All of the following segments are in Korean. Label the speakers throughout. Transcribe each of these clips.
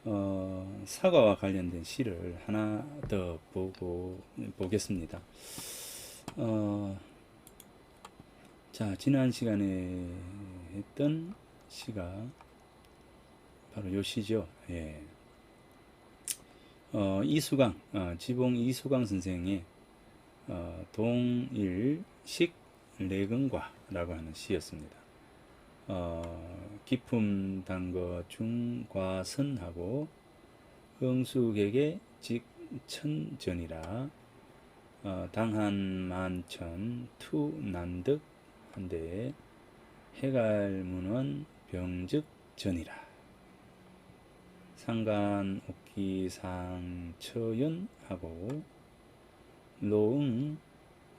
Speaker 1: 사과와 관련된 시를 하나 더 보겠습니다. 어, 자, 지난 시간에 했던 시가 바로 요 시죠. 예. 이수강, 지봉 이수강 선생의 동일식 내근과라고 하는 시였습니다. 기품 단거 중과선하고 흥수객의 직천전이라 당한만천 투난득 한데 해갈문원 병즉전이라 상간옥기상처연하고 노응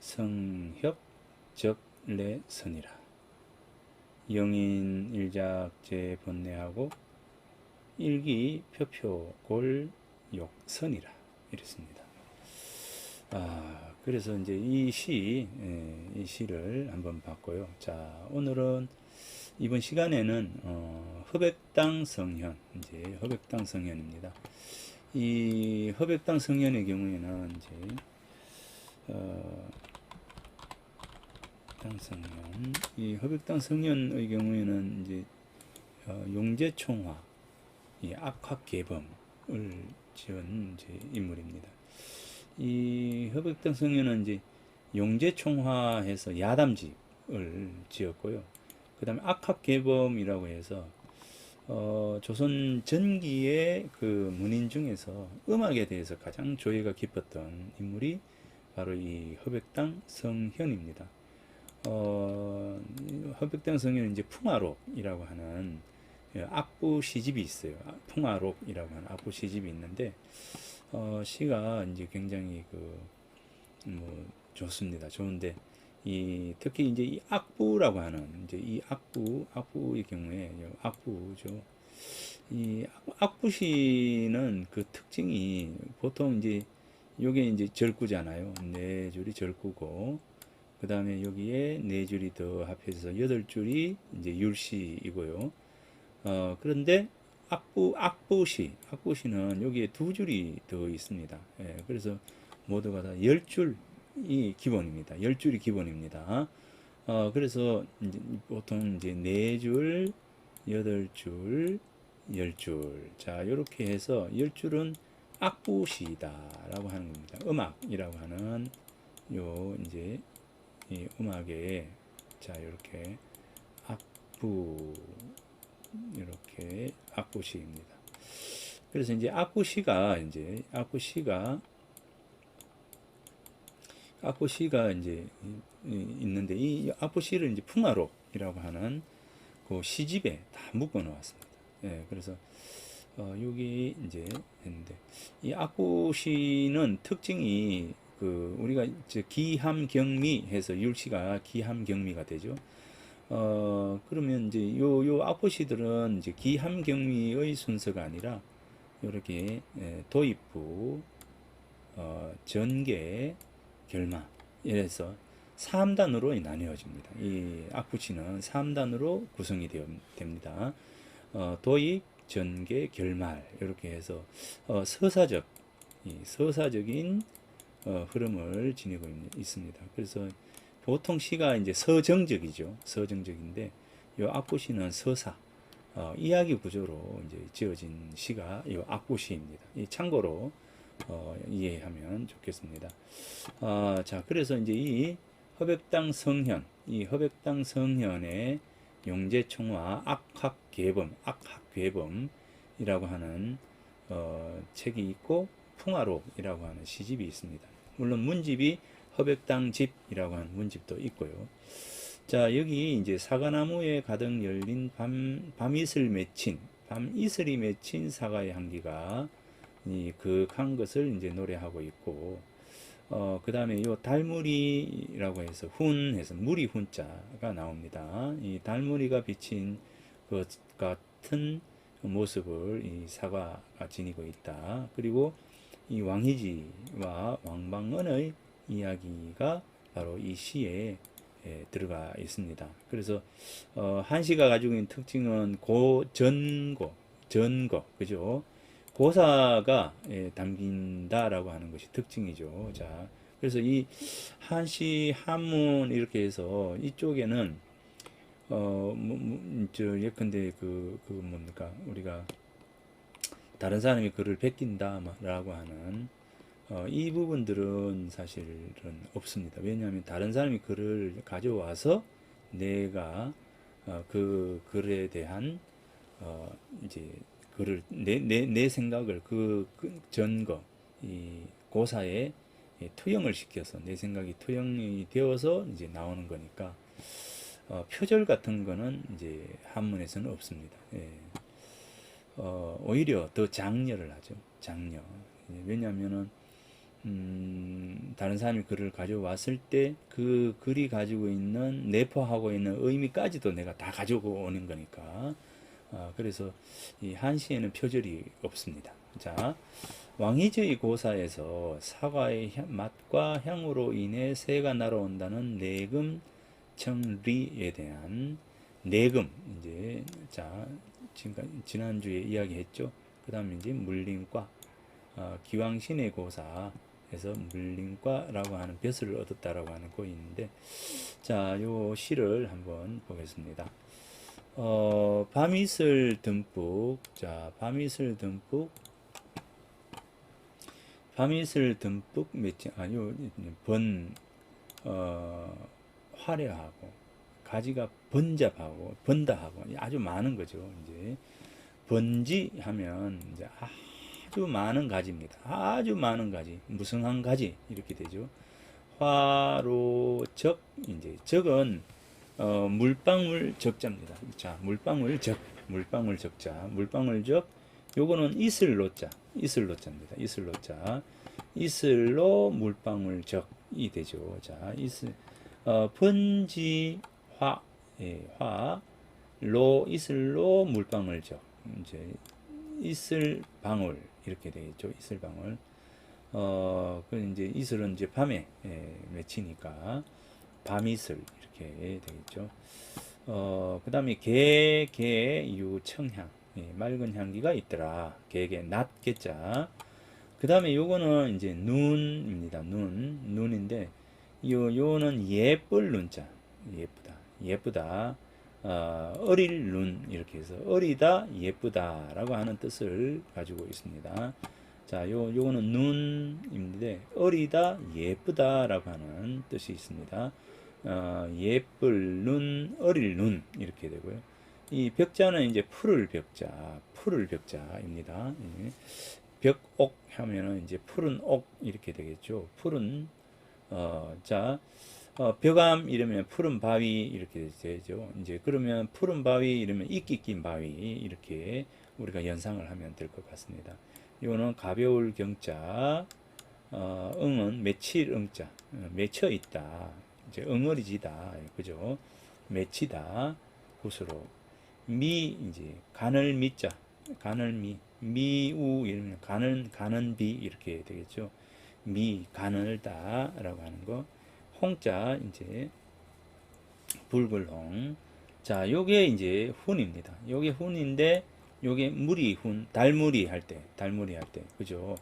Speaker 1: 성협적례선이라 영인 일작제 번뇌하고 일기 표표 골욕선이라 이랬습니다. 그래서 이제 이 시를 한번 봤고요. 자, 오늘은 이번 시간에는 허백당 성현, 이제 허백당 성현입니다. 이 허백당 성현의 경우에는 이제 당성현, 이 허백당 성현의 경우에는 이제 용제총화, 이 악학계범을 지은 이제 인물입니다. 이 허백당 성현은 이제 용제총화해서 야담집을 지었고요. 그 다음에 악학계범이라고 해서 조선 전기의 그 문인 중에서 음악에 대해서 가장 조예가 깊었던 인물이 바로 이 허백당 성현입니다. 허백당 성현은 이제 풍화록이라고 하는 악부 시집이 있어요. 풍화록이라고 하는 악부 시집이 있는데 시가 이제 굉장히 뭐 좋습니다. 좋은데 특히 이제 이 악부라고 하는 이제 이 악부의 경우에 악부죠. 이 악부시는 그 특징이 보통 이제 요게 이제 절구잖아요. 네 줄이 절구고 그 다음에 여기에 네 줄이 더 합해서 여덟 줄이 이제 율시이고요. 그런데 악부시는 여기에 두 줄이 더 있습니다. 예, 그래서 모두가 다 열 줄이 기본입니다. 열 줄이 기본입니다. 그래서 이제 보통 이제 네 줄, 여덟 줄, 열 줄. 자, 이렇게 해서 열 줄은 악부시다라고 하는 겁니다. 음악이라고 하는 요 이제 이 음악에 자 이렇게 악부 이렇게 악보시입니다. 그래서 이제 악보시가 이제 있는데 이 악보시를 이제 풍화록이라고 하는 그 시집에 다 묶어 놓았습니다. 예, 그래서 여기 이제 했는데 이 악보시는 특징이 우리가 이제 기함경미 해서 율시가 기함경미가 되죠. 그러면 이제 요 악보시들은 이제 기함경미의 순서가 아니라 이렇게 도입부, 전개, 결마 이래서 3단으로 나뉘어집니다. 이 악부시는 3단으로 구성이 됩니다. 도입, 전개, 결말 이렇게 해서 서사적인 흐름을 지니고 있습니다. 그래서 보통 시가 이제 서정적이죠. 서정적인데 이 악보시는 서사, 이야기 구조로 이제 지어진 시가 이 악보시입니다. 이 참고로 이해하면 좋겠습니다. 자, 그래서 이제 이 허백당 성현의 용제총화 악학괴범이라고 하는 책이 있고 풍화록이라고 하는 시집이 있습니다. 물론 문집이 허백당집이라고 하는 문집도 있고요. 자, 여기 이제 사과나무에 가득 열린 밤이슬이 맺힌 사과의 향기가 그한 것을 이제 노래하고 있고, 그 다음에 요 달무리라고 해서 훈해서 무리 훈자가 나옵니다. 이 달무리가 비친 것 같은 모습을 이 사과가 지니고 있다. 그리고 이 왕희지와 왕방언의 이야기가 바로 이 시에 들어가 있습니다. 그래서 한시가 가지고 있는 특징은 전거, 그죠? 고사가 담긴다라고 하는 것이 특징이죠. 자, 그래서 이 한시 한문 이렇게 해서 이쪽에는 예컨대 그 뭡니까 우리가 다른 사람이 글을 베낀다라고 하는 이 부분들은 사실은 없습니다. 왜냐하면 다른 사람이 글을 가져와서 내가 그 글에 대한 이제 글을 내 생각을 그 전거 이 고사에 투영을 시켜서 내 생각이 투영이 되어서 이제 나오는 거니까 표절 같은 거는 이제 한문에서는 없습니다. 예. 오히려 더 장려를 하죠. 장려. 왜냐하면은 다른 사람이 글을 가져왔을 때 그 글이 가지고 있는 내포하고 있는 의미까지도 내가 다 가지고 오는 거니까 그래서 이 한시에는 표절이 없습니다. 자, 왕희저의 고사에서 사과의 맛과 향으로 인해 새가 날아온다는 내금 청리에 대한 내금 이제 자 지난주에 이야기했죠. 그 다음에 이제 물림과 기왕신의 고사에서 물림과라고 하는 벼슬을 얻었다라고 하는 거 있는데 자, 요 시를 한번 보겠습니다. 밤이슬 듬뿍 자 밤이슬 듬뿍 화려하고 가지가 번잡하고 번다하고 아주 많은 거죠. 이제 번지 하면 이제 아주 많은 가지입니다. 아주 많은 가지, 무성한 가지 이렇게 되죠. 화로적 이제 적은 물방울 적자입니다. 자, 물방울 적자, 물방울 적 요거는 이슬로자, 이슬로자입니다. 이슬로자, 이슬로 물방울 적이 되죠. 자, 이슬 번지화, 로 이슬로 물방울 적 이제 이슬방울 이렇게 되겠죠. 이슬방울. 그 이제 이슬은 이제 밤에 맺히니까 밤이슬 이렇게 되겠죠. 그 다음에 개유청향 맑은 향기가 있더라. 개개 낮개자. 그 다음에 요거는 이제 눈입니다. 눈인데 요는 예쁠 눈자. 예쁘다. 어릴 눈 이렇게 해서 어리다 예쁘다라고 하는 뜻을 가지고 있습니다. 자, 요거는 눈인데 어리다 예쁘다라고 하는 뜻이 있습니다. 예쁠 눈, 어릴 눈 이렇게 되고요. 이 벽자는 이제 푸를 벽자입니다. 벽옥 하면은 이제 푸른 옥 이렇게 되겠죠. 푸른 벽암 이러면 푸른 바위 이렇게 되죠. 이제 그러면 푸른 바위 이러면 이끼 낀 바위 이렇게 우리가 연상을 하면 될 것 같습니다. 이거는 가벼울 경자, 응은 맺힐 응자, 맺혀 있다. 이제 응어리지다, 그죠? 맺히다, 굿으로. 이제 간을 미자, 미우 이러면 가는 비 이렇게 되겠죠. 가늘다라고 하는 거. 홍자 이제 붉을홍. 자, 요게 이제 훈입니다. 요게 훈인데 요게 달무리 할 때, 그죠?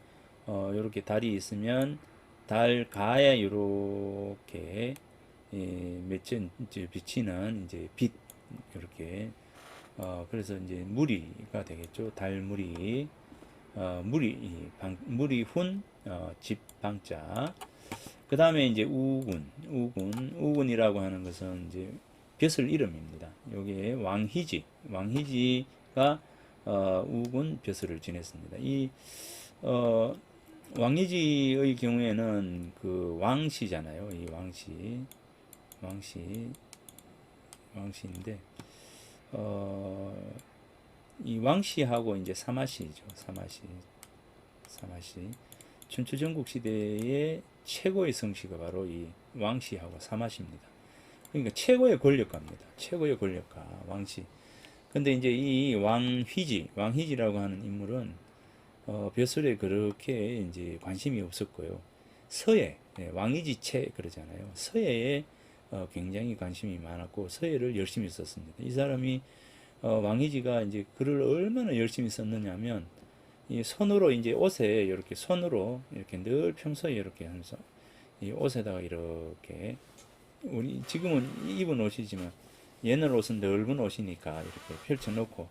Speaker 1: 요렇게 달이 있으면 달 가에 요렇게 비치는 이제 빛 요렇게 그래서 이제 무리가 되겠죠. 달무리 무리 집방자. 그 다음에 이제 우군이라고 하는 것은 이제 벼슬 이름입니다. 여기에 왕희지가 우군 벼슬을 지냈습니다. 이 왕희지의 경우에는 그 왕시잖아요. 이 왕시인데 이 왕시하고 이제 사마시죠. 사마시. 춘추전국 시대의 최고의 성씨가 바로 이 왕시하고 사마시입니다. 그러니까 최고의 권력가입니다. 최고의 권력가 왕시. 근데 이제 이 왕희지라고 하는 인물은 벼슬에 그렇게 이제 관심이 없었고요. 서예, 왕희지체 그러잖아요. 서예에 굉장히 관심이 많았고 서예를 열심히 썼습니다. 이 사람이 왕희지가 이제 글을 얼마나 열심히 썼느냐면 이 손으로 이제 옷에 이렇게 손으로 이렇게 늘 평소에 이렇게 하면서 이 옷에다가 이렇게 우리 지금은 입은 옷이지만 옛날 옷은 넓은 옷이니까 이렇게 펼쳐놓고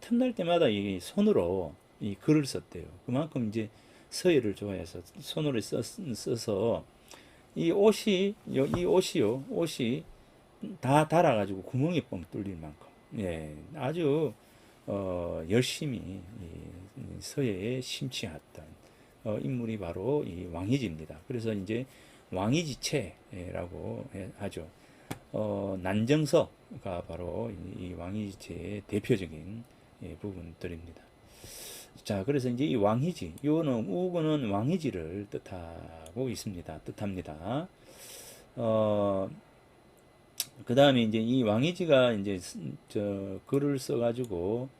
Speaker 1: 틈날 때마다 이 손으로 이 글을 썼대요. 그만큼 이제 서예를 좋아해서 손으로 써서 이 옷이 이 옷이요 옷이 다 달아가지고 구멍이 뻥 뚫릴 만큼 예 아주 열심히 이 서예에 심취했던 인물이 바로 이 왕희지입니다. 그래서 이제 왕희지체라고 하죠. 난정서가 바로 이 왕희지체의 대표적인 부분들입니다. 자, 그래서 이제 이 왕희지, 요는 우고는 왕희지를 뜻하고 있습니다. 뜻합니다. 그 다음에 이제 이 왕희지가 이제 글을 써가지고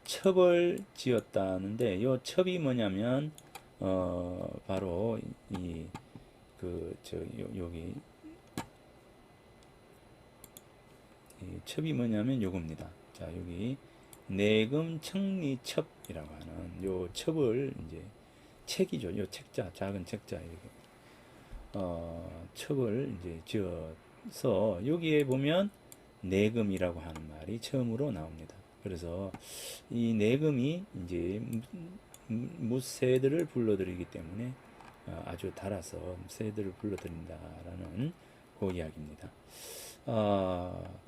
Speaker 1: 첩을 지었다는데 요 첩이 뭐냐면 바로 여기 이 첩이 뭐냐면 요겁니다. 자, 여기 내금청리첩이라고 하는 요 첩을 이제 책이죠. 요 책자, 작은 책자 이렇게 첩을 이제 지어서 여기에 보면 내금이라고 하는 말이 처음으로 나옵니다. 그래서 이 내금이 이제 무새들을 불러들이기 때문에 아주 달아서 새들을 불러들인다라는 그 이야기입니다.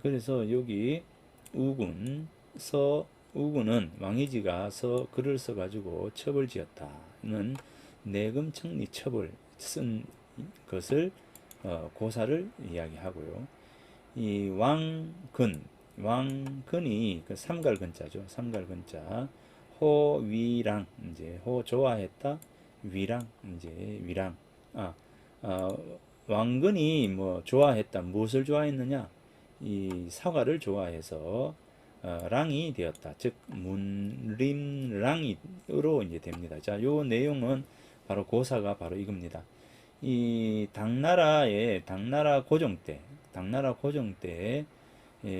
Speaker 1: 그래서 여기 우군은 왕이지가 글을 써가지고 첩을 지었다는 내금청리 첩을 쓴 것을 고사를 이야기하고요. 이 왕근이 그 삼갈근자죠. 삼갈근자 호위랑 이제 호 좋아했다 위랑 이제 위랑 왕근이 뭐 좋아했다 무엇을 좋아했느냐 이 사과를 좋아해서 랑이 되었다 즉 문림랑이로 이제 됩니다. 자, 요 내용은 바로 고사가 바로 이겁니다. 이 당나라 고종 때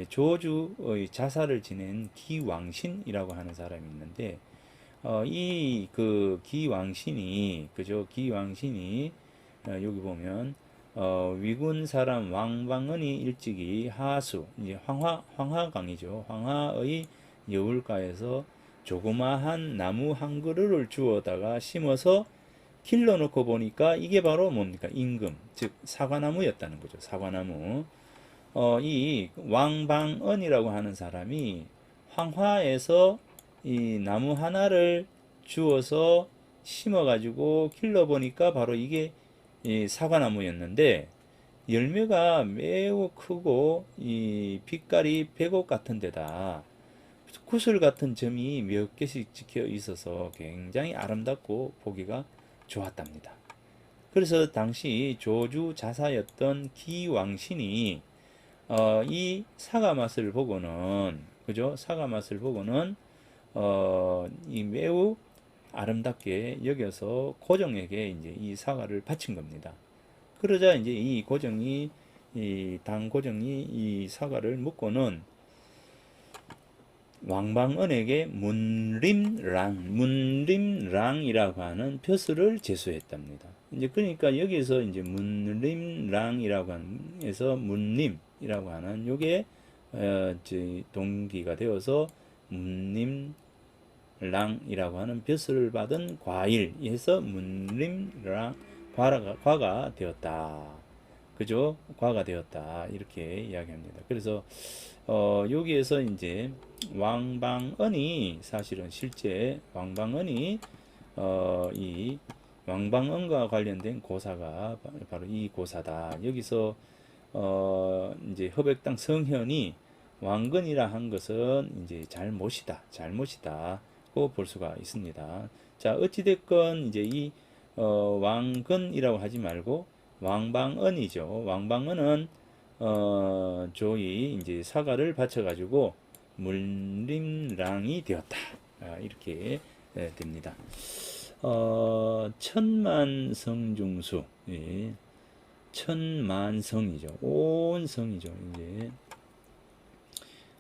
Speaker 1: 조주의 자사를 지낸 기왕신이라고 하는 사람이 있는데 이 그 기왕신이 여기 보면 위군 사람 왕방은이 일찍이 하수 이제 황하강이죠. 황하의 여울가에서 조그마한 나무 한 그루를 주워다가 심어서 길러놓고 보니까 이게 바로 뭡니까? 임금, 즉 사과나무였다는 거죠. 사과나무. 이 왕방은이라고 하는 사람이 황화에서 이 나무 하나를 주워서 심어가지고 길러보니까 바로 이게 이 사과나무였는데 열매가 매우 크고 이 빛깔이 백옥 같은 데다 구슬 같은 점이 몇 개씩 찍혀 있어서 굉장히 아름답고 보기가 좋았답니다. 그래서 당시 조주 자사였던 기왕신이 이 사과 맛을 보고는 이 매우 아름답게 여겨서 고종에게 이제 이 사과를 바친 겁니다. 그러자 이제 이 당 고종이 이 사과를 묻고는 왕방은에게 문림랑이라고 하는 벼슬을 제수했답니다. 이제 그러니까 여기서 이제 문림랑이라고 하는 에서 문림이라고 하는 요게 동기가 되어서 문림랑이라고 하는 벼슬을 받은 과일에서 문림랑 과가 되었다. 그죠? 과가 되었다. 이렇게 이야기합니다. 그래서 여기에서 이제 왕방은이 사실은 실제 왕방은이 이 왕방은과 관련된 고사가 바로 이 고사다. 여기서 이제 허백당 성현이 왕근이라 한 것은 이제 잘못이다고 볼 수가 있습니다. 자, 어찌됐건 이제 이 왕근이라고 하지 말고 왕방은이죠. 왕방은은 조이 이제 사과를 바쳐가지고 문림랑이 되었다. 이렇게 됩니다. 천만성 중수, 예. 천만성이죠. 온 성이죠. 이제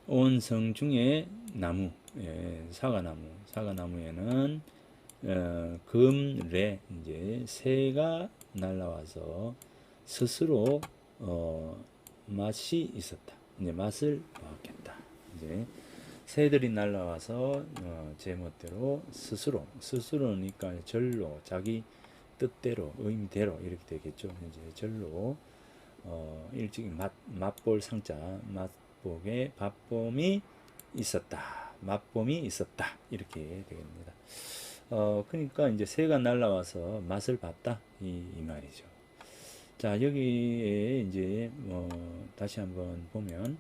Speaker 1: 온 성 중에 나무, 예, 사과나무에는 금래 이제 새가 날라와서 스스로 맛이 있었다. 이제 맛을 보았겠다. 이제 새들이 날라와서 제 멋대로 스스로니까 절로 자기 뜻대로 의미대로 이렇게 되겠죠. 이제 절로 일찍이 맛볼 상자 맛복에 밥봄이 있었다. 맛봄이 있었다. 이렇게 되겠습니다. 그러니까 이제 새가 날라와서 맛을 봤다. 이 말이죠. 자, 여기에 이제 다시 한번 보면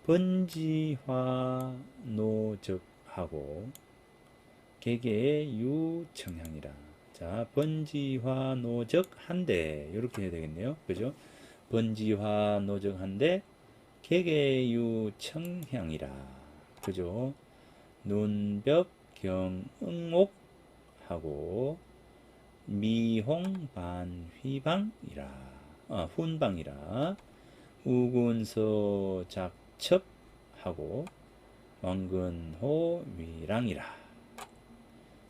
Speaker 1: 번지화노적하고 개개유청향이라. 자, 번지화노적한데 이렇게 해야 되겠네요. 그죠? 번지화노적한데 개개유청향이라. 그죠? 눈벽경응옥하고 미홍반휘방이라. 훈방이라. 우군서 작첩하고 왕근호 위랑이라.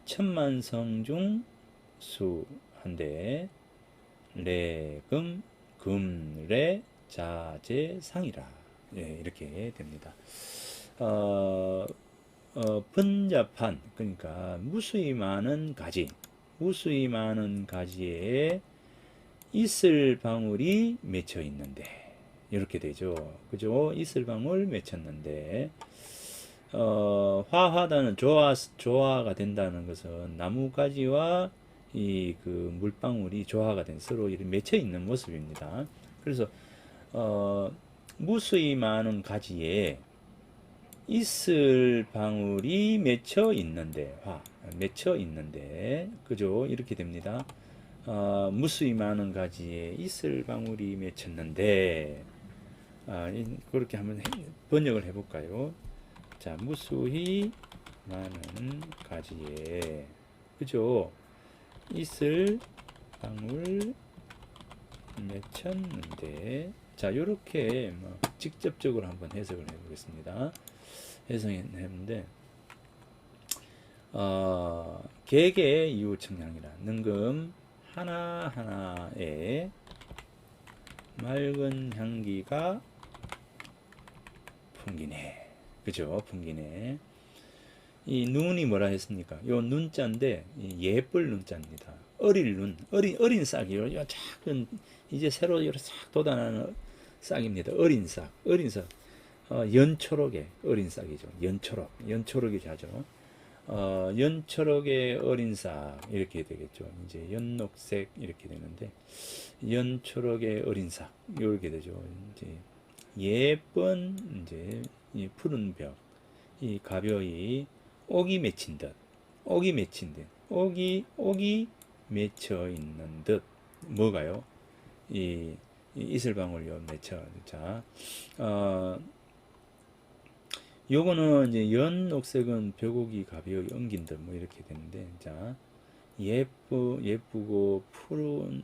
Speaker 1: 천만성중 수한데 레금 금레 자재상이라. 예, 이렇게 됩니다. 번잡한, 그러니까 무수히 많은 가지에 이슬 방울이 맺혀 있는데, 이렇게 되죠. 그죠? 이슬 방울 맺혔는데, 화하다는 조화가 된다는 것은 나무가지와 이 그 물방울이 조화가 된 서로 이렇게 맺혀 있는 모습입니다. 그래서 무수히 많은 가지에 이슬 방울이 맺혀 있는데, 그죠? 이렇게 됩니다. 무수히 많은 가지에 이슬 방울이 맺혔는데, 그렇게 한번 번역을 해볼까요? 자, 무수히 많은 가지에, 그죠? 이슬 방울 맺혔는데, 자, 요렇게 직접적으로 한번 해석을 해보겠습니다. 해석했는데, 개개 이유청량이라. 능금 하나하나에 맑은 향기가 풍기네. 그죠? 풍기네. 이 눈이 뭐라 했습니까? 요 눈자인데 예쁠 눈자입니다. 어린 싹이요. 요 작은 이제 새로 싹 돋아나는 싹입니다. 어린 싹. 연초록의 어린 싹이죠. 연초록이 하죠. 연초록의 어린 싹 이렇게 되겠죠. 이제 연녹색 이렇게 되는데 연초록의 어린 싹 이렇게 되죠. 이제 예쁜 이제 이 푸른 벽, 이 가벼이 옥이 맺힌 듯, 옥이 맺혀 있는 듯. 뭐가요? 이 이슬방울요 맺혀. 자, 요거는 이제 연녹색은 벽옥이 가벼이 엉긴 듯 뭐 이렇게 되는데, 자, 예쁘고 푸른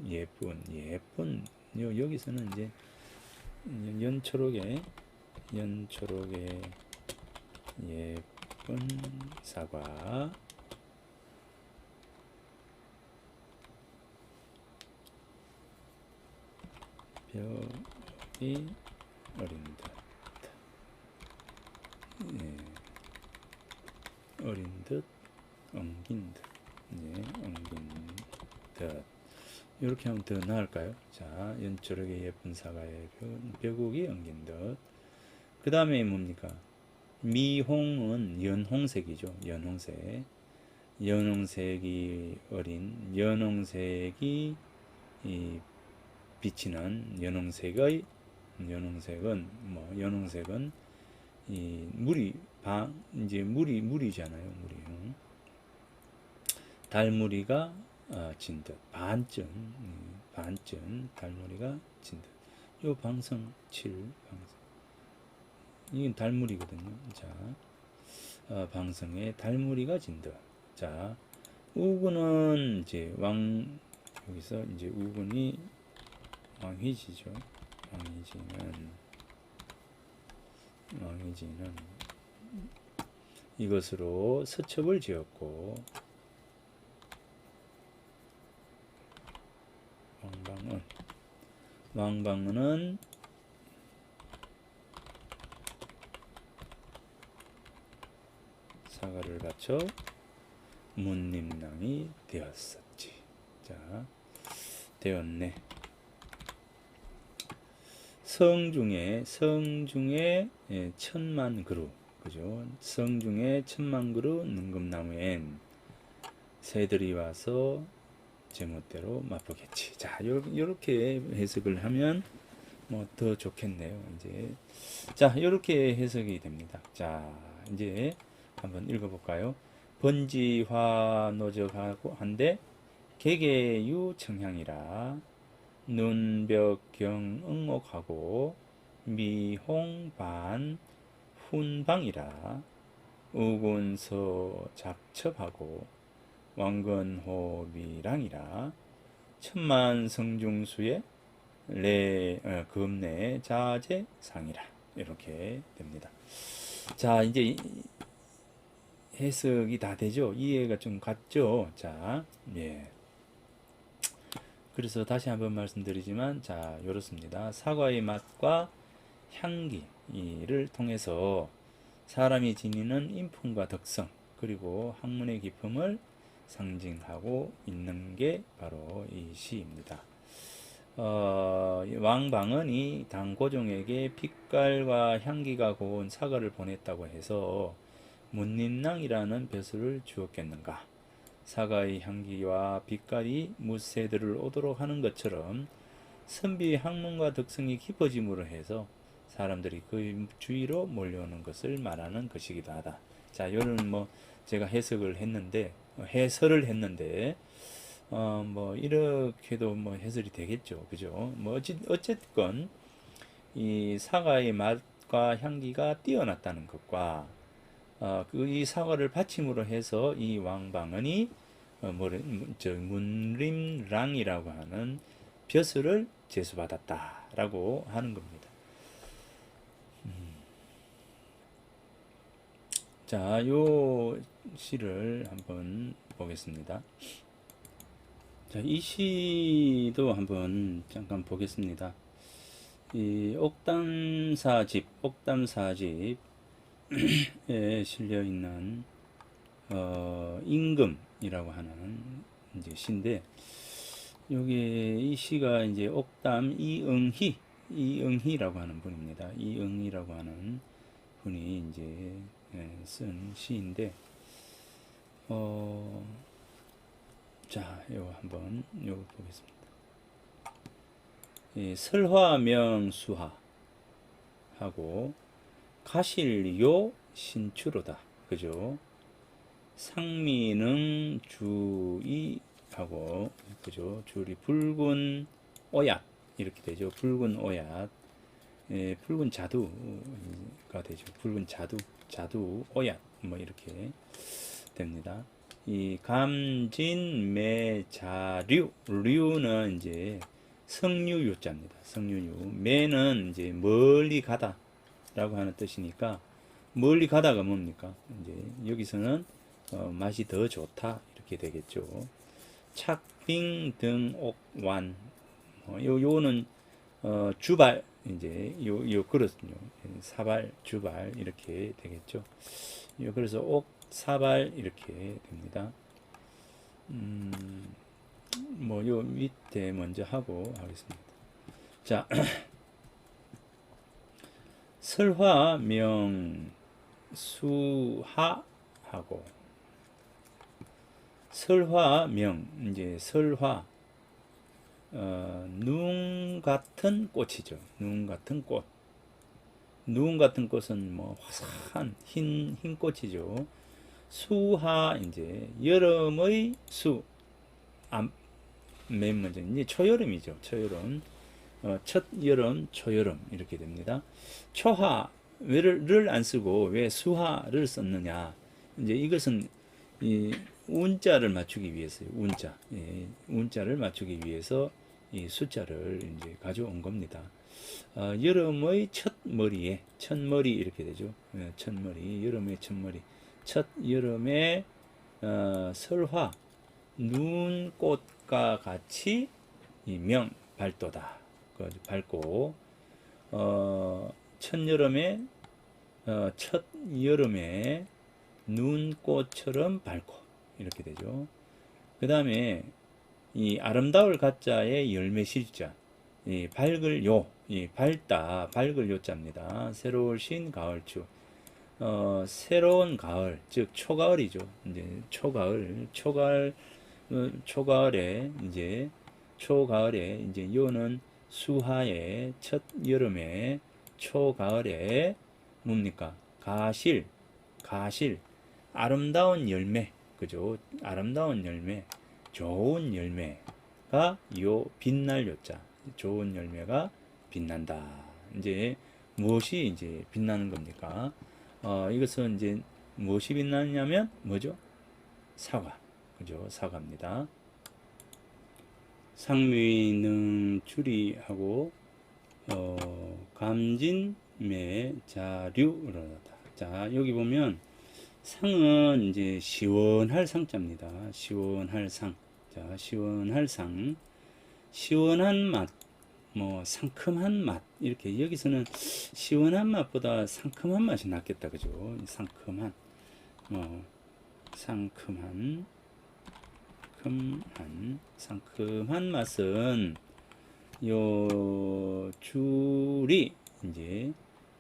Speaker 1: 예쁜 여기서는 이제 연초록의 예쁜 사과, 벽이 어린 듯, 예, 어린 듯, 엉긴 듯, 예, 엉긴 듯. 이렇게 하면 더 나을까요? 자, 연초록의 예쁜 사과의 벽옥이 엉긴 듯. 그 다음에 뭡니까? 미홍은 연홍색이죠. 연홍색이 어린, 연홍색이 이 비치는 연홍색은 이 이제 물이잖아요. 달무리가 진 듯, 반쯤 달무리가 진 듯. 요 방성 7 이건 달무리거든요. 자, 방성에 달무리가 진 듯. 자, 우군은 이제 여기서 이제 우군이 왕휘지죠. 왕휘지는 왕이지는 이것으로 서첩을 지었고 왕방은 사과를 바쳐 문림랑이 되었었지. 자, 되었네. 성중에 천만 그루, 그죠? 성중에 천만 그루 능금나무엔 새들이 와서 제멋대로 맛보겠지. 자, 요렇게 해석을 하면 뭐 더 좋겠네요. 이제 자, 요렇게 해석이 됩니다. 자, 이제 한번 읽어볼까요? 번지화 노적하고 한데 개개유 청향이라 눈벽경 응옥하고 미홍반 훈방이라 우군서 작첩하고 왕건호비랑이라 천만성중수의 금내 자제상이라 이렇게 됩니다. 자, 이제 해석이 다 되죠. 이해가 좀 갔죠. 자, 예. 그래서 다시 한번 말씀드리지만, 자, 이렇습니다. 사과의 맛과 향기를 통해서 사람이 지니는 인품과 덕성, 그리고 학문의 깊음을 상징하고 있는 게 바로 이 시입니다. 왕방은이 당고종에게 빛깔과 향기가 고운 사과를 보냈다고 해서 문림랑이라는 벼슬을 주었겠는가? 사과의 향기와 빛깔이 무새들을 오도록 하는 것처럼 선비의 학문과 덕성이 깊어짐으로 해서 사람들이 그 주위로 몰려오는 것을 말하는 것이기도 하다. 자, 이런 뭐 제가 해설을 했는데 뭐 이렇게도 뭐 해설이 되겠죠, 그죠? 뭐 어쨌건 이 사과의 맛과 향기가 뛰어났다는 것과 이 사과를 받침으로 해서 이 왕방은이 문림랑이라고 하는 벼슬을 제수받았다라고 하는 겁니다. 자, 요 시를 한번 보겠습니다. 자, 이 시도 한번 잠깐 보겠습니다. 이 옥담사집에 실려 있는 임금이라고 하는 이제 시인데, 여기 이 시가 이제 옥담 이응희라고 하는 분입니다. 이응희라고 하는 분이 이제 쓴 시인데, 자, 요거 한번 요거 보겠습니다. 설화명수하 하고 가실요 신추로다, 그죠? 상미능 주의하고, 그죠? 줄이 붉은 오얏 이렇게 되죠. 붉은 오얏, 붉은 자두가 되죠. 붉은 자두 오얏 뭐 이렇게 됩니다. 이 감진매자류, 류는 이제 성류유자입니다. 성류유. 매는 이제 멀리 가다라고 하는 뜻이니까, 멀리 가다가 뭡니까? 이제 여기서는 맛이 더 좋다 이렇게 되겠죠. 착빙 등옥완, 요는 주발, 이제 요 그렇군요. 사발, 주발 이렇게 되겠죠. 그래서 옥, 사발 이렇게 됩니다. 뭐 요 밑에 먼저 하고 하겠습니다. 자, 설화명 수하하고, 설화명 이제 설화, 눈 같은 꽃이죠. 눈 같은 꽃. 눈 같은 꽃은 뭐 화사한 흰 꽃이죠. 수하 이제 여름의 수, 맨 먼저 이제 초여름이죠. 초여름, 첫 여름, 초여름 이렇게 됩니다. 초하 왜를 안 쓰고 왜 수하를 썼느냐? 이제 이것은 이 운자를 맞추기 위해서요. 운자를 맞추기 위해서 이 숫자를 이제 가져온 겁니다. 여름의 첫 머리에 첫머리 이렇게 되죠. 첫머리 여름의 첫머리 첫 여름의 설화 눈꽃과 같이 이명 밝도다. 밝고 첫여름에 첫 여름에 눈꽃처럼 밝고 이렇게 되죠. 그 다음에 이 아름다울 가짜의 열매 실자 이 밝을 요, 이 밝다, 밝을 요자입니다. 새로울신 가을추. 새로운 가을, 즉 초가을이죠. 이제 초가을에 이제 요는 수하의 첫 여름에 초가을에 뭡니까? 가실, 아름다운 열매, 그죠? 아름다운 열매, 좋은 열매가 요 빛날 요자. 좋은 열매가 빛난다. 이제 무엇이 이제 빛나는 겁니까? 이것은 이제 무엇이 빛나냐면 뭐죠? 사과. 그죠? 사과입니다. 상미능 추리하고 감진매 자류로다. 자, 여기 보면 상은 이제 시원할 상자입니다. 시원할 상. 자, 시원할 상. 시원한 맛, 뭐 상큼한 맛 이렇게 여기서는 시원한 맛보다 상큼한 맛이 낫겠다, 그죠? 상큼한, 상큼한 맛은 요 줄이 이제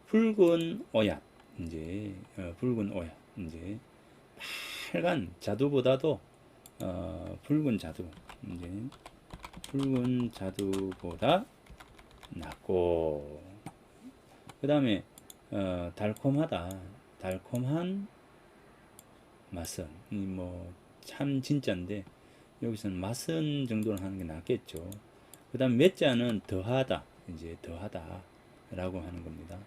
Speaker 1: 붉은 오얏, 이제 붉은 오얏, 이제 빨간 자두보다도 붉은 자두, 이제 붉은 자두보다 낫고, 그 다음에 달콤한 맛은 참 진짜인데 여기서는 맛은 정도는 하는 게 낫겠죠. 그 다음 매자는 더하다, 이제 더하다라고 하는 겁니다.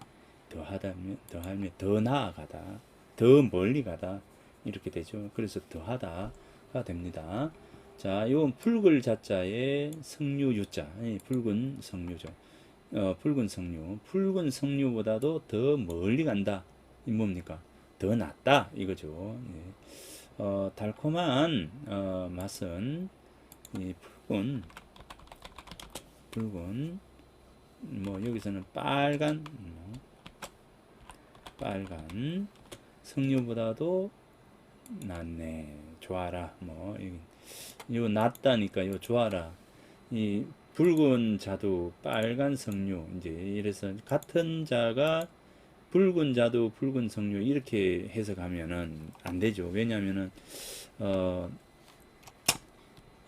Speaker 1: 더하면 더 나아가다, 더 멀리 가다 이렇게 되죠. 그래서 더하다가 됩니다. 자, 이건 붉을 자자의 성류 유자, 붉은 성류죠. 붉은 성류보다도 더 멀리 간다. 이 뭡니까? 더 낫다 이거죠. 달콤한 맛은 이 붉은 여기서는 빨간 성류보다도 낫네. 좋아라. 요 낫다니까 요 좋아라. 이 붉은 자두, 빨간 석류, 이제 이래서 같은 자가 붉은 자두, 붉은 석류 이렇게 해석하면은 안 되죠. 왜냐하면은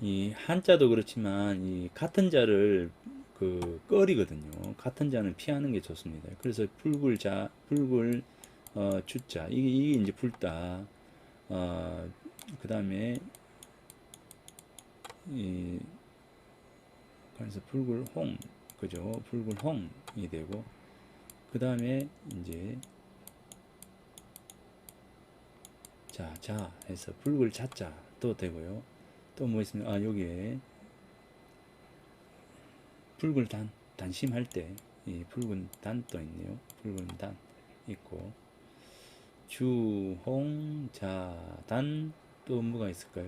Speaker 1: 이 한자도 그렇지만 이 같은 자를 꺼리거든요. 같은 자는 피하는 게 좋습니다. 그래서 붉을 주자 이게 이제 붉다. 그 다음에 그래서 붉을 홍, 그죠? 붉을 홍이 되고, 그 다음에 이제 자 해서 붉을 자자도 되고요. 또 뭐 있습니까? 여기에 붉을 단심할 때 이 붉은 단도 있네요. 붉은 단 있고, 주홍 자단 또 뭐가 있을까요?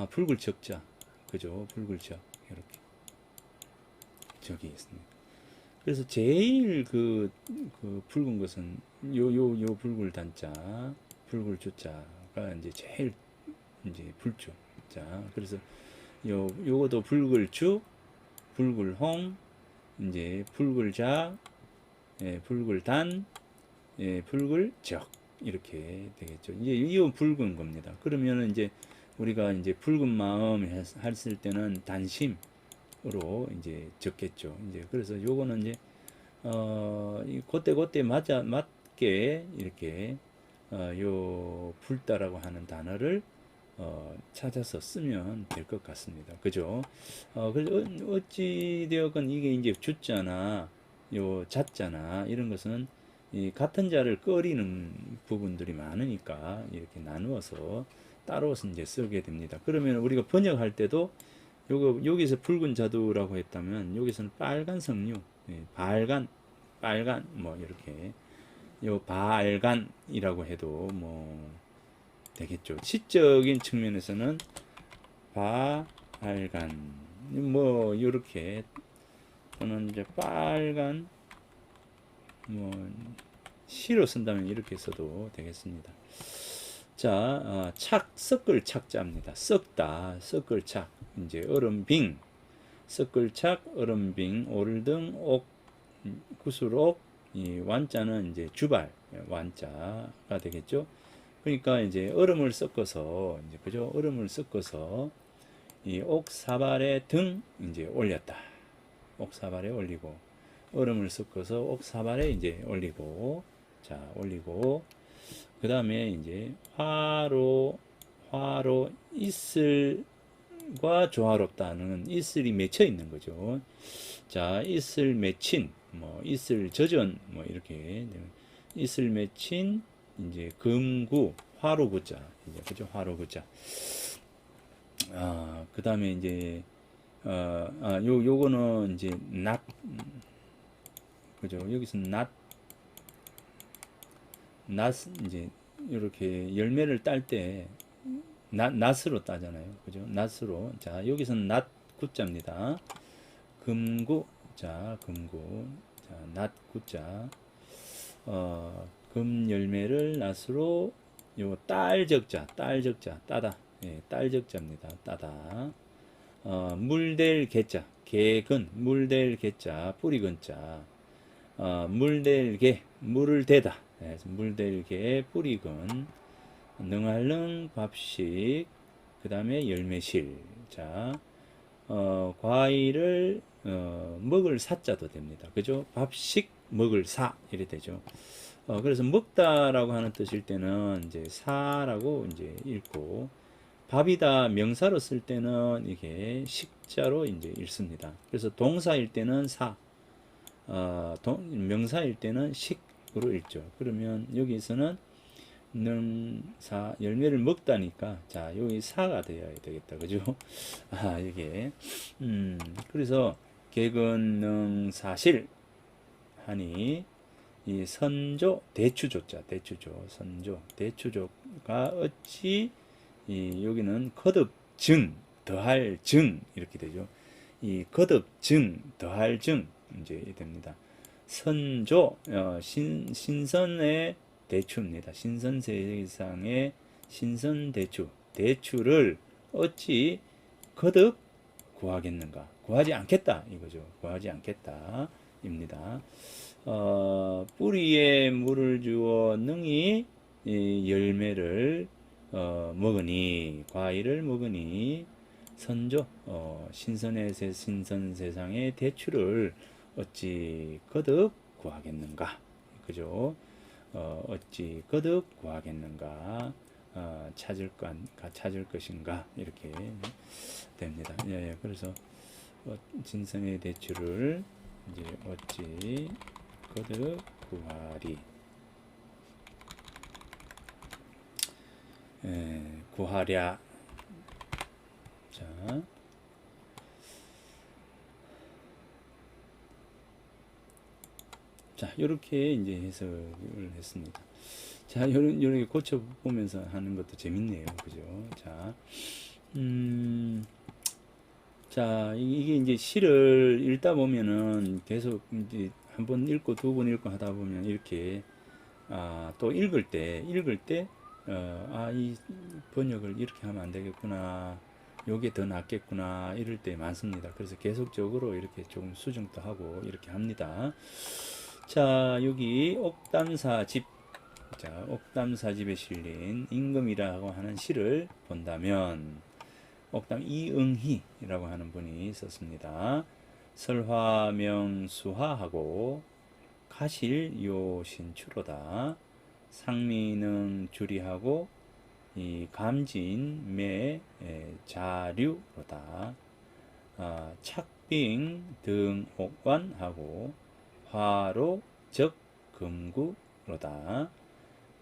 Speaker 1: 붉을 적자, 그죠? 붉을 적 이렇게 적이 있습니다. 그래서 제일 붉은 것은 요 붉을 단자, 붉을 주자가 이제 제일 이제 붉죠. 자, 그래서 요것도 붉을 주, 붉을 홍, 이제 붉을 자, 붉을 단, 붉을 적 이렇게 되겠죠. 이제 이 붉은 겁니다. 그러면은 이제 우리가 이제 붉은 마음 했을 때는 단심으로 이제 적겠죠. 이제 그래서 요거는 이제 그때 맞게 이렇게 요 붉다라고 하는 단어를 찾아서 쓰면 될 것 같습니다. 그죠? 그래서 어찌되었건 이게 이제 주자나 요 자자나 이런 것은 이 같은 자를 꺼리는 부분들이 많으니까 이렇게 나누어서 따로서 이제 쓰게 됩니다. 그러면 우리가 번역할 때도 여기서 붉은 자두라고 했다면 여기서는 빨간 석류, 발간, 빨간 뭐 이렇게 요 발간이라고 해도 뭐 되겠죠. 시적인 측면에서는 발간 뭐 이렇게 또는 이제 빨간 뭐 시로 쓴다면 이렇게 써도 되겠습니다. 자, 착 섞을 착자입니다. 썩다 섞을 착 이제 얼음빙 섞을 착 얼음빙 오를등 옥 구슬옥 이 완자는 이제 주발 완자가 되겠죠. 그러니까 이제 얼음을 섞어서 이제 그죠? 얼음을 섞어서 이 옥사발의 등 이제 올렸다. 옥사발에 올리고 얼음을 섞어서 옥사발에 이제 올리고 자 올리고 그 다음에 이제 화로 이슬과 조화롭다는 이슬이 맺혀 있는 거죠. 자 이슬 맺힌 뭐 이슬 젖은 뭐 이렇게 이슬 맺힌 이제 금구 화로구자 이제 그죠 화로구자 그 다음에 이제 요거는 이제 낫 그죠 여기서 낫 이제 이렇게 열매를 딸 때 낫으로 따잖아요 그죠 낫으로 자 여기서는 낫 구자입니다 금구 자 금구 자 낫 구자 금 열매를 낫으로 요 딸적자 따다 딸적자입니다 따다 물댈 개자 개근 물댈 개자 뿌리근자 물댈 개 물을 대다 물댈 개 뿌리근 능할능 밥식 그 다음에 열매실 자 과일을 먹을 사자도 됩니다 그죠 밥식 먹을 사 이래 되죠 그래서 먹다라고 하는 뜻일 때는 이제 사라고 이제 읽고 밥이다 명사로 쓸 때는 이게 식자로 이제 읽습니다. 그래서 동사일 때는 사, 명사일 때는 식으로 읽죠. 그러면 여기서는 능사 열매를 먹다니까 자 여기 사가 되어야 되겠다 그죠? 이게 그래서 개근능사실 하니 이 선조 대추조자 대추조 선조 대추조가 어찌 이 여기는 거듭 증 더할 증 이렇게 되죠. 이 거듭 증 더할 증 이제 됩니다. 선조 신선의 대추입니다. 신선 세상의 신선 대추 대추를 어찌 거듭 구하겠는가 구하지 않겠다 이거죠. 구하지 않겠다입니다. 뿌리에 물을 주어 능히 열매를 먹으니 과일을 먹으니 선조 신선의 신선 세상의 대추를 어찌 거듭 구하겠는가 그죠 어찌 거듭 구하겠는가 찾을 것인가 이렇게 됩니다. 예, 그래서 신선의 대추를 이제 어찌 거듭 구하리 구하랴 자 이렇게 이제 해석을 했습니다. 자 이렇게 고쳐 보면서 하는 것도 재밌네요 그죠 자 자, 이게 이제 시를 읽다 보면은 계속 이제 한 번 읽고 두 번 읽고 하다 보면 이렇게 또 읽을 때 이 번역을 이렇게 하면 안 되겠구나. 요게 더 낫겠구나. 이럴 때 많습니다. 그래서 계속적으로 이렇게 좀 수정도 하고 이렇게 합니다. 자, 여기 옥담사집. 자, 옥담사집에 실린 임금이라고 하는 시를 본다면 옥담 이응희라고 하는 분이 썼습니다. 설화명수화하고 가실요신추로다. 상미능 주리하고 이 감진매 자류로다. 착빙 등옥완하고 화로 적금구로다.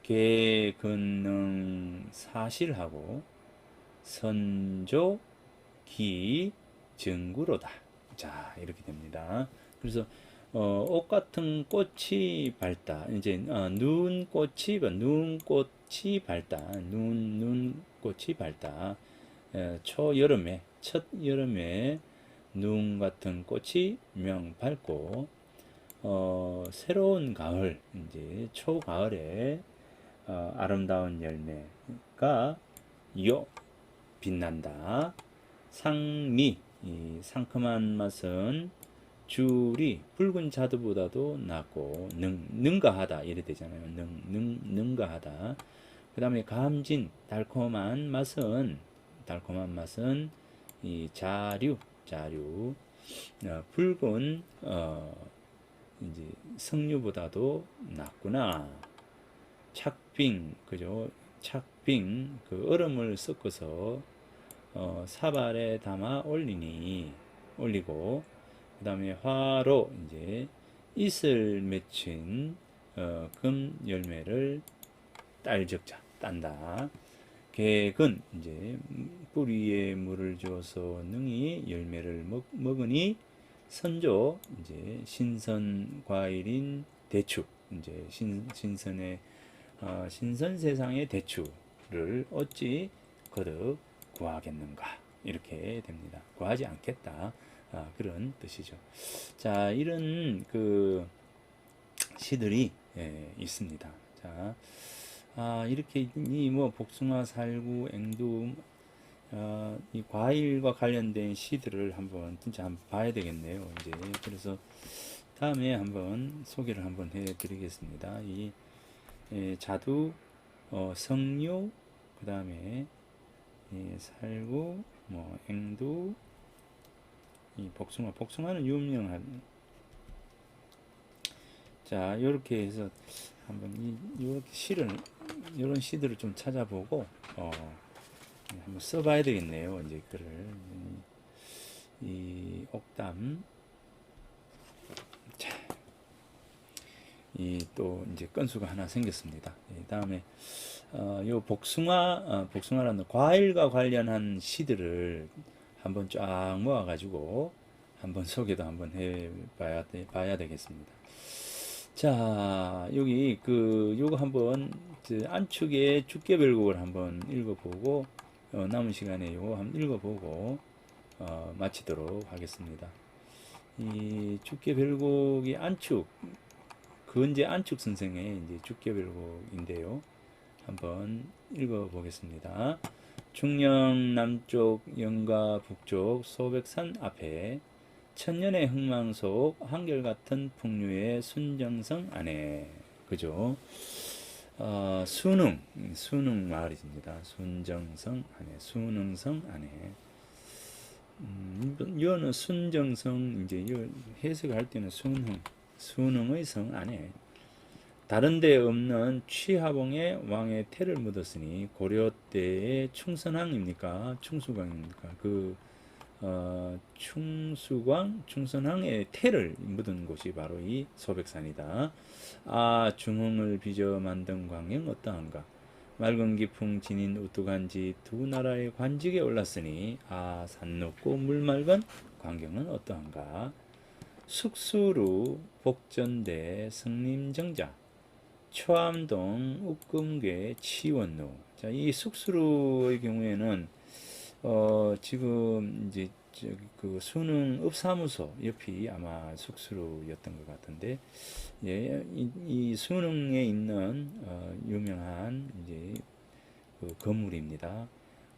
Speaker 1: 개근능 사실하고 선조 기 증구로다. 자 이렇게 됩니다. 그래서 옷 같은 꽃이 밝다. 이제 눈꽃이 밝다. 눈꽃이 밝다. 초여름에 첫 여름에 눈 같은 꽃이 명 밝고 새로운 가을 이제 초가을에 아름다운 열매가 요 빛난다. 상미 이 상큼한 맛은 줄이 붉은 자두보다도 낫고 능가하다 이래 되잖아요. 능가하다. 그 다음에 감진 달콤한 맛은 이 자류 붉은 이제 석류보다도 낫구나. 착빙 그죠? 착빙 그 얼음을 섞어서 사발에 담아 올리고 그 다음에 화로 이제 이슬 맺힌 금 열매를 딴다. 객은 이제 뿌리에 물을 주어서 능히 열매를 먹으니 선조 이제 신선 과일인 대추 이제 신선 세상의 대추를 어찌 거듭 구하겠는가 이렇게 됩니다. 구하지 않겠다. 그런 뜻이죠. 자, 이런 그 시들이 있습니다. 자, 이렇게 이 뭐 복숭아, 살구, 앵두 이 과일과 관련된 시들을 진짜 한번 봐야 되겠네요. 이제 그래서 다음에 한번 소개를 한번 해드리겠습니다. 이 자두, 석류, 그 다음에 살구, 뭐 앵두, 이 복숭아는 유명한. 자, 이렇게 해서 한번 이런 시들을 좀 찾아보고 한번 써봐야 되겠네요. 이제 글을 이 옥담. 자, 이 또 이제 건수가 하나 생겼습니다. 다음에 요 복숭아라는 과일과 관련한 시들을 한번 쫙 모아가지고 한번 소개도 한번 봐야 되겠습니다. 자, 여기 요거 한번 안축의 죽계별곡을 한번 읽어보고 남은 시간에 요거 한번 읽어보고 마치도록 하겠습니다. 이 죽계별곡이 근제 안축 선생의 이제 죽계별곡인데요. 한번 읽어보겠습니다. 중령 남쪽 영가 북쪽 소백산 앞에 천년의 흥망 속 한결같은 풍류의 순정성 안에 그죠? 수능 마을입니다. 순정성 안에 수능성 안에 여는 순정성 이제 해석할 때는 수능의 성 안에 다른 데 없는 취하봉에 왕의 태를 묻었으니 고려 때의 충선왕입니까? 충수광입니까? 충선왕의 태를 묻은 곳이 바로 이 소백산이다. 중흥을 빚어 만든 광영 어떠한가? 맑은 기풍 지닌 우뚝한지 두 나라의 관직에 올랐으니 산 높고 물 맑은 광경은 어떠한가? 숙수루 복전대 성림정자 초암동 읍금괴 치원로. 자, 이 숙수루의 경우에는 지금 이제 그 수능 읍사무소 옆이 아마 숙수루였던 것 같은데, 이 수능에 있는 유명한 이제 그 건물입니다.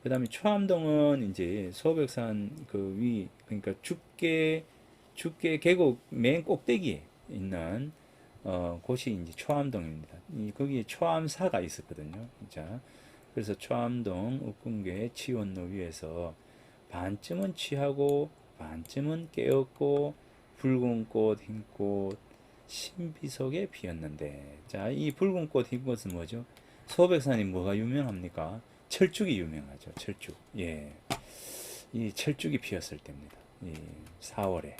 Speaker 1: 그 다음에 초암동은 이제 소백산 그러니까 죽계 계곡 맨 꼭대기에 있는 곳이 이제 초암동입니다. 거기에 초암사가 있었거든요. 자, 그래서 초암동 읍금괴 치원로 위에서 반쯤은 취하고 반쯤은 깨었고 붉은 꽃, 흰 꽃, 신비속에 피었는데. 자, 이 붉은 꽃, 흰 꽃은 뭐죠? 소백산이 뭐가 유명합니까? 철쭉이 유명하죠. 철쭉. 예, 이 철쭉이 피었을 때입니다. 이 4월에.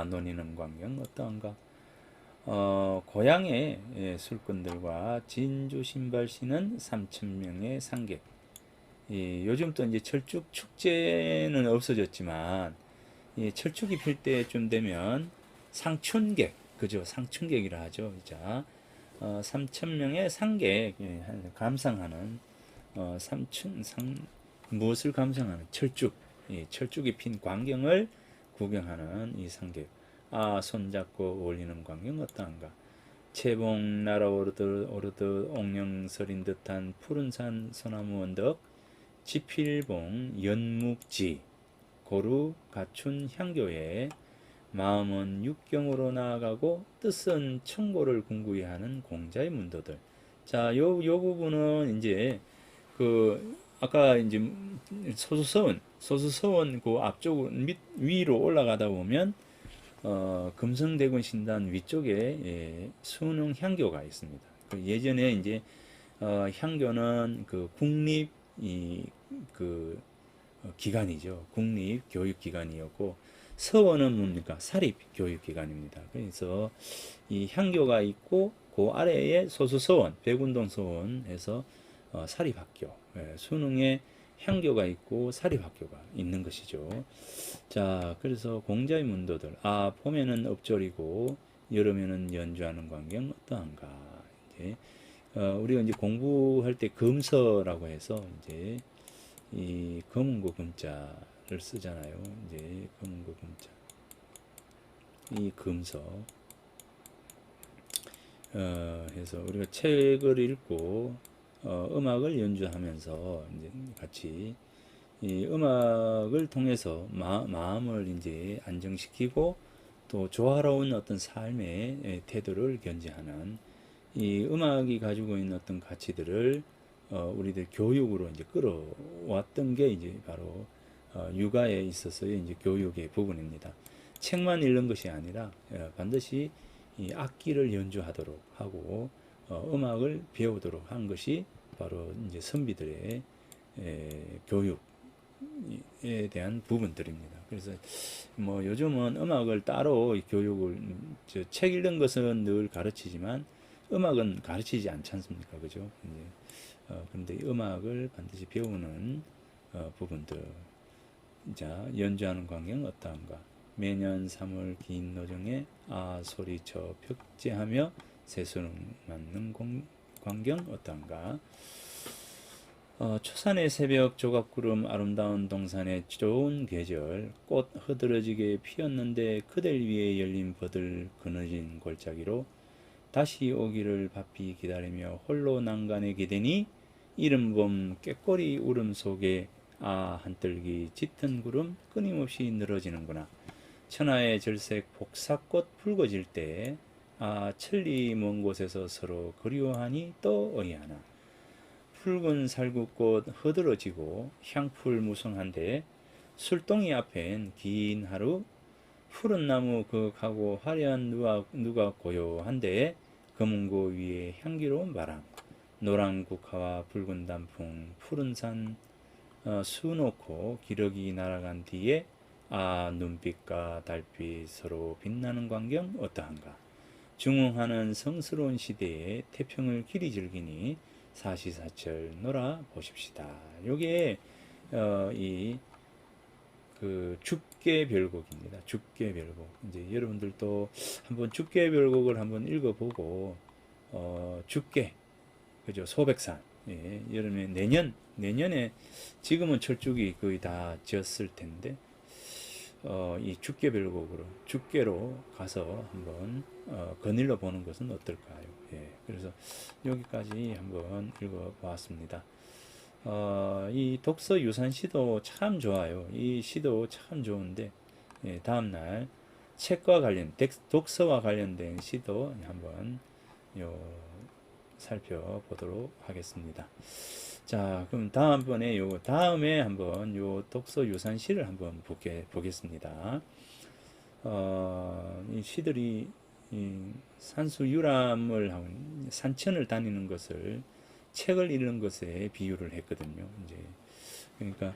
Speaker 1: 논의는 광경 어떠한가? 고향의 술꾼들과 진주 신발 신은 3,000명의 상객. 요즘 또 이제 철쭉 축제는 없어졌지만 철쭉이 필 때쯤 되면 상춘객, 그죠? 상춘객이라 하죠. 자, 3천 명의 상객, 감상하는 무엇을 감상하는 철쭉, 철쭉이 핀 광경을 구경하는 이 상객. 손잡고 어울리는 광경 어떠한가? 채봉 날아오르듯 옥령서린 듯한 푸른산 소나무 언덕, 지필봉 연묵지 고루 갖춘 향교에 마음은 육경으로 나아가고 뜻은 청고를 궁구히 하는 공자의 문도들. 자, 요 부분은 이제 아까 이제 소수서원 그 앞쪽 위로 올라가다 보면 금성대군 신단 위쪽에 수능 향교가 있습니다. 예전에 이제 향교는 그 국립 기관이죠. 국립 교육 기관이었고 서원은 뭡니까? 사립 교육 기관입니다. 그래서 이 향교가 있고 그 아래에 소수서원, 백운동 서원에서 사립학교, 수능에 향교가 있고 사립학교가 있는 것이죠. 자, 그래서 공자의 문도들. 봄에는 읍조리고 여름에는 연주하는 광경 어떠한가? 이제 우리가 이제 공부할 때 금서라고 해서 이제 이 검은고 금자를 쓰잖아요. 이제 검은고 금자. 이 금서. 해서 우리가 책을 읽고 음악을 연주하면서 이제 같이 이 음악을 통해서 마음을 이제 안정시키고 또 조화로운 어떤 삶의 태도를 견지하는 이 음악이 가지고 있는 어떤 가치들을 우리들 교육으로 이제 끌어왔던 게 이제 바로 육아에 있어서의 이제 교육의 부분입니다. 책만 읽는 것이 아니라 반드시 이 악기를 연주하도록 하고 음악을 배우도록 한 것이 바로 이제 선비들의 교육에 대한 부분들입니다. 그래서 뭐 요즘은 음악을 따로 교육을 책 읽는 것은 늘 가르치지만 음악은 가르치지 않지 않습니까? 그죠? 그런데 음악을 반드시 배우는 부분들. 자, 연주하는 광경 어떠한가? 매년 3월 긴 노정에 소리쳐 벽제하며 새수능 맞는 광경 어떠한가? 초산의 새벽 조각구름 아름다운 동산의 좋은 계절 꽃 흐드러지게 피었는데 그댈 위해 열린 버들 그늘진 골짜기로 다시 오기를 바삐 기다리며 홀로 난간에 기대니 이른 봄 꾀꼬리 울음 속에 한뜰기 짙은 구름 끊임없이 늘어지는구나. 천하의 절색 복사꽃 붉어질 때 천리 먼 곳에서 서로 그리워하니 또 어이하나. 붉은 살구꽃 흐드러지고 향풀 무성한데 술동이 앞엔 긴 하루 푸른 나무 그윽하고 화려한 누가 고요한데 검은고 위에 향기로운 바람 노란 국화와 붉은 단풍 푸른 산 수놓고 기러기 날아간 뒤에 눈빛과 달빛 서로 빛나는 광경 어떠한가. 중흥하는 성스러운 시대에 태평을 길이 즐기니 사시사철 놀아 보십시다. 요게 이 죽계별곡입니다. 죽계별곡. 이제 여러분들도 한번 죽계별곡을 한번 읽어보고 죽계 그죠? 소백산. 여름에 내년에 지금은 철쭉이 거의 다 지었을 텐데 이 죽계별곡으로 죽계로 가서 한번 거닐러 보는 것은 어떨까요? 그래서 여기까지 한번 읽어보았습니다. 이 독서 유산 시도 참 좋아요. 이 시도 참 좋은데 다음날 책과 독서와 관련된 시도 한번 살펴보도록 하겠습니다. 자, 그럼 다음에 한번 독서 유산시를 한번 보겠습니다. 이 시들이 산수 유람을 하고 산천을 다니는 것을 책을 읽는 것에 비유를 했거든요. 이제 그러니까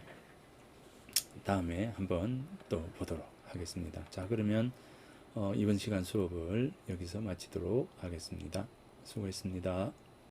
Speaker 1: 다음에 한번 또 보도록 하겠습니다. 자, 그러면 이번 시간 수업을 여기서 마치도록 하겠습니다. 수고했습니다.